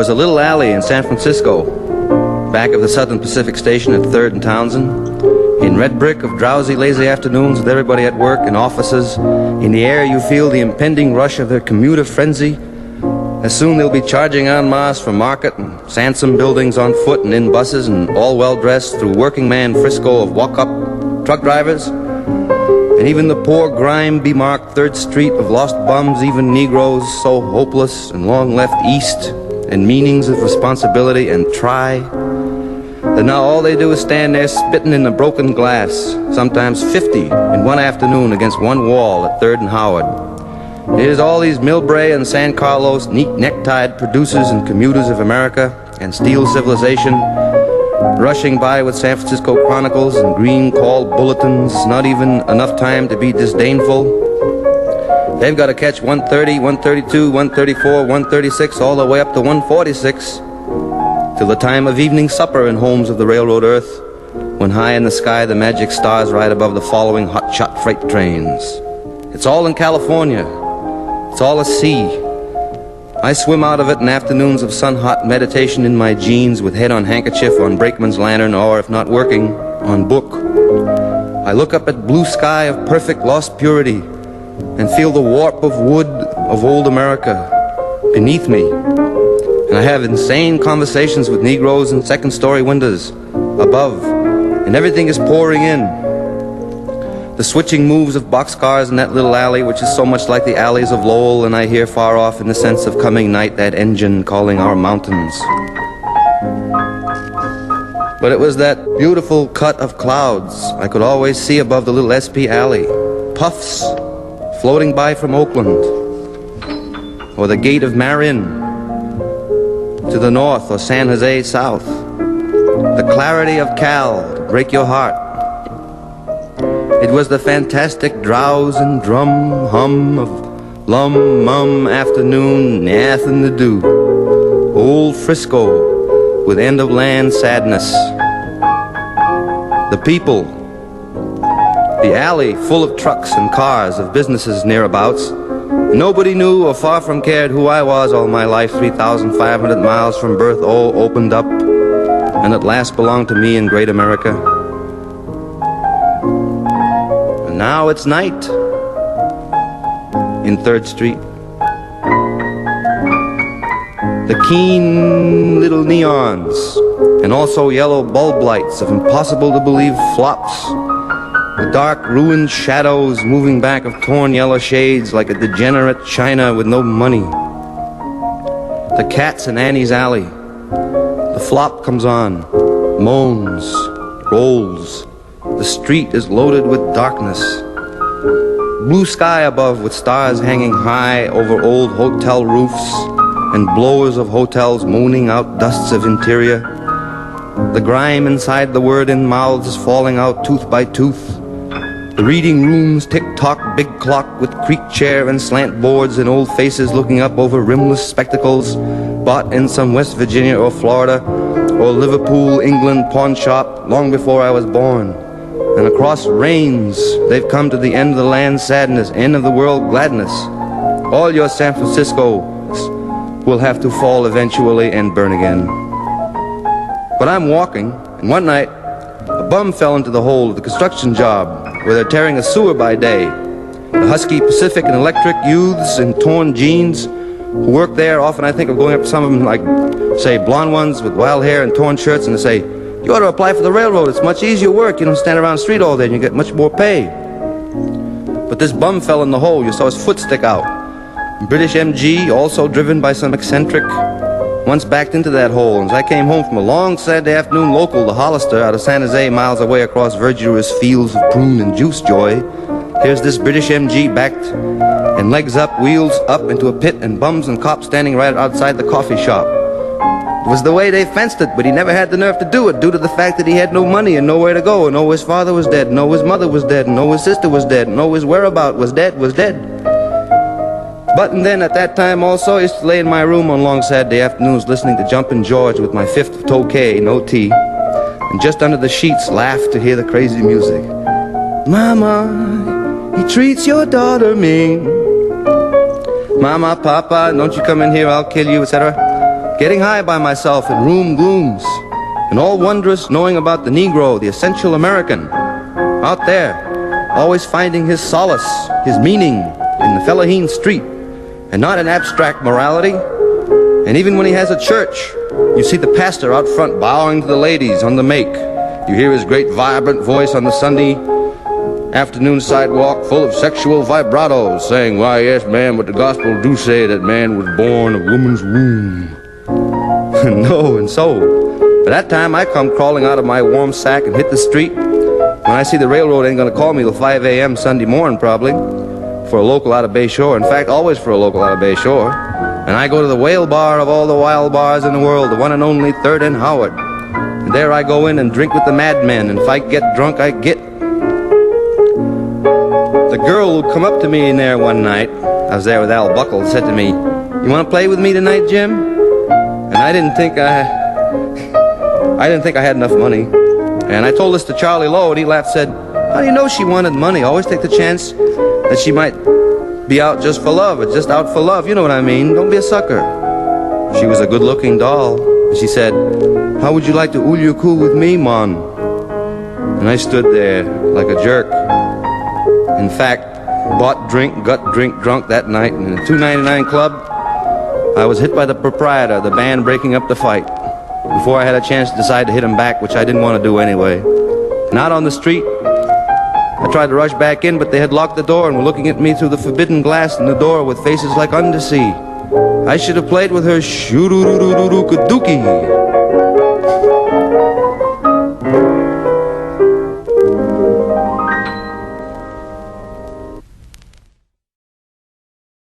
was a little alley in San Francisco, back of the Southern Pacific Station at 3rd and Townsend, in red brick of drowsy, lazy afternoons with everybody at work in offices. In the air you feel the impending rush of their commuter frenzy. As soon they'll be charging en masse from Market and Sansom buildings on foot and in buses and all well-dressed through working man Frisco of walk-up truck drivers. And even the poor grime-bemarked 3rd Street of lost bums, even Negroes so hopeless and long left east, and meanings of responsibility and try, that now all they do is stand there spitting in the broken glass, sometimes 50 in one afternoon against one wall at 3rd and Howard. Here's all these Millbrae and San Carlos neat necktied producers and commuters of America and steel civilization rushing by with San Francisco Chronicles and green call bulletins, not even enough time to be disdainful. They've got to catch 130, 132, 134, 136, all the way up to 146, till the time of evening supper in homes of the railroad earth, when high in the sky the magic stars ride above the following hot-shot freight trains. It's all in California. It's all a sea. I swim out of it in afternoons of sun-hot meditation in my jeans with head on handkerchief on brakeman's lantern, or, if not working, on book. I look up at blue sky of perfect lost purity and feel the warp of wood of old America beneath me. And I have insane conversations with Negroes in second-story windows above, and everything is pouring in. The switching moves of boxcars in that little alley, which is so much like the alleys of Lowell, and I hear far off in the sense of coming night that engine calling our mountains. But it was that beautiful cut of clouds I could always see above the little SP alley, puffs floating by from Oakland, or the gate of Marin to the north, or San Jose south. The clarity of Cal to break your heart. It was the fantastic drowse and drum hum of lum-mum afternoon, nothing to do. Old Frisco with end-of-land sadness. The people, the alley full of trucks and cars of businesses nearabouts. Nobody knew or far from cared who I was all my life. 3,500 miles from birth, all opened up, and at last belonged to me in great America. And now it's night in 3rd Street. The keen little neons, and also yellow bulb lights of impossible to believe flops. The dark ruined shadows moving back of torn yellow shades like a degenerate China with no money. The cats in Annie's alley. The flop comes on, moans, rolls. The street is loaded with darkness. Blue sky above with stars hanging high over old hotel roofs and blowers of hotels moaning out dusts of interior. The grime inside the word-in mouths is falling out tooth by tooth. The reading rooms tick-tock, big clock with creak chair and slant boards and old faces looking up over rimless spectacles bought in some West Virginia or Florida or Liverpool, England pawn shop long before I was born. And across rains, they've come to the end of the land sadness, end of the world gladness. All your San Franciscos will have to fall eventually and burn again. But I'm walking, and one night, a bum fell into the hole of the construction job where they're tearing a sewer by day. The husky Pacific and Electric youths in torn jeans who work there, often I think of going up to some of them, like, say, blonde ones with wild hair and torn shirts, and they say, "You ought to apply for the railroad. It's much easier work. You don't stand around the street all day and you get much more pay." But this bum fell in the hole. You saw his foot stick out. British MG, also driven by some eccentric, once backed into that hole. And as I came home from a long Saturday afternoon local to Hollister out of San Jose, miles away across verdurous fields of prune and juice joy, here's this British MG backed and legs up, wheels up into a pit, and bums and cops standing right outside the coffee shop. It was the way they fenced it, but he never had the nerve to do it due to the fact that he had no money and nowhere to go, and his father was dead, and his mother was dead, and his sister was dead, and his whereabout was dead. But and then at that time also, I used to lay in my room on long Saturday afternoons listening to Jumpin' George with my fifth of Tokay, no tea, and just under the sheets laugh to hear the crazy music. Mama, he treats your daughter mean. Mama, Papa, don't you come in here, I'll kill you, etc. getting high by myself in room glooms, and all wondrous knowing about the Negro, the essential American, out there, always finding his solace, his meaning in the Fellaheen street, and not in abstract morality. And even when he has a church, you see the pastor out front bowing to the ladies on the make. You hear his great vibrant voice on the Sunday afternoon sidewalk full of sexual vibratos saying, "Why, yes, man, but the gospel do say that man was born of woman's womb." No, and so, by that time I come crawling out of my warm sack and hit the street. When I see the railroad ain't gonna call me till 5 a.m. Sunday morning probably, for a local out of Bay Shore. In fact, always for a local out of Bay Shore. And I go to the whale bar of all the wild bars in the world, the one and only 3rd and Howard. And there I go in and drink with the madmen, and if I get drunk, I get. The girl who come up to me in there one night, I was there with Al Buckle, said to me, "You want to play with me tonight, Jim?" And I didn't think I had enough money. And I told this to Charlie Lowe, and he laughed, said, "How do you know she wanted money? Always take the chance that she might be out just for love, or just out for love, you know what I mean? Don't be a sucker." She was a good-looking doll, and she said, "How would you like to ulyuku with me, Mon?" And I stood there like a jerk. In fact, bought drink, got drink drunk that night, and in the 299 Club, I was hit by the proprietor, the band breaking up the fight, before I had a chance to decide to hit him back, which I didn't want to do anyway. And out on the street, I tried to rush back in, but they had locked the door and were looking at me through the forbidden glass in the door with faces like undersea. I should have played with her shoo-doo-doo-doo-doo-doo-doo-dookie.